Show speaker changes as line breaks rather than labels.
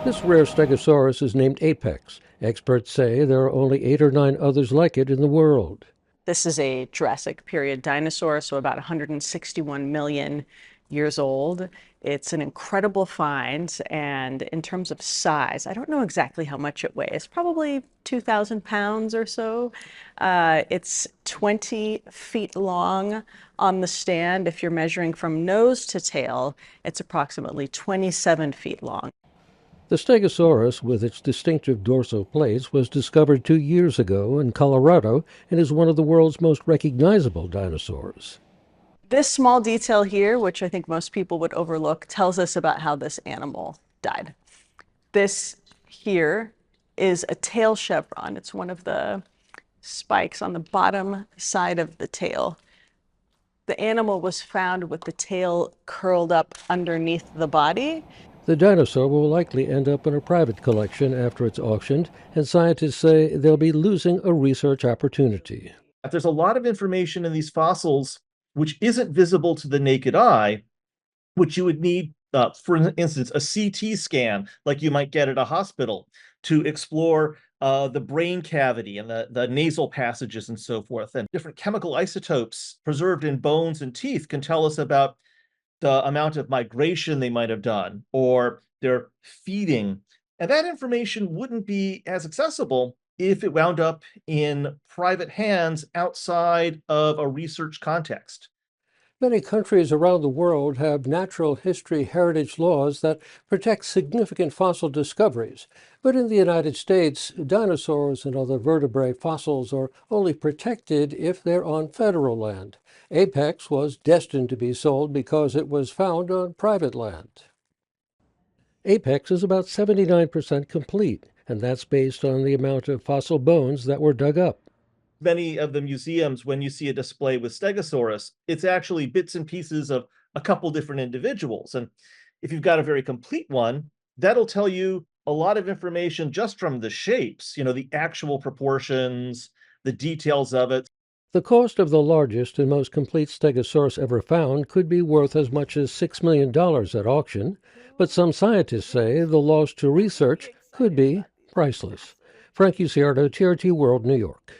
This rare Stegosaurus is named Apex. Experts say there are only 8 or 9 others like it in the world.
This is a Jurassic period dinosaur, so about 161 million years old. It's an incredible find, and in terms of size, I don't know exactly how much it weighs, probably 2,000 pounds or so. It's 20 feet long on the stand. If you're measuring from nose to tail, it's approximately 27 feet long.
The Stegosaurus, with its distinctive dorsal plates, was discovered 2 years ago in Colorado and is one of the world's most recognizable dinosaurs.
This small detail here, which I think most people would overlook, tells us about how this animal died. This here is a tail chevron. It's one of the spikes on the bottom side of the tail. The animal was found with the tail curled up underneath the body.
The dinosaur will likely end up in a private collection after it's auctioned, and scientists say they'll be losing a research opportunity.
There's a lot of information in these fossils which isn't visible to the naked eye, which you would need, for instance, a CT scan like you might get at a hospital to explore the brain cavity and the nasal passages and so forth. And different chemical isotopes preserved in bones and teeth can tell us about the amount of migration they might have done or their feeding. And that information wouldn't be as accessible if it wound up in private hands outside of a research context.
Many countries around the world have natural history heritage laws that protect significant fossil discoveries. But in the United States, dinosaurs and other vertebrate fossils are only protected if they're on federal land. Apex was destined to be sold because it was found on private land. Apex is about 79% complete, and that's based on the amount of fossil bones that were dug up.
Many of the museums, when you see a display with Stegosaurus, it's actually bits and pieces of a couple different individuals. And if you've got a very complete one, that'll tell you a lot of information just from the shapes, the actual proportions, the details of it.
The cost of the largest and most complete Stegosaurus ever found could be worth as much as $6 million at auction, but some scientists say the loss to research could be priceless. Frank Ucciardo, TRT World, New York.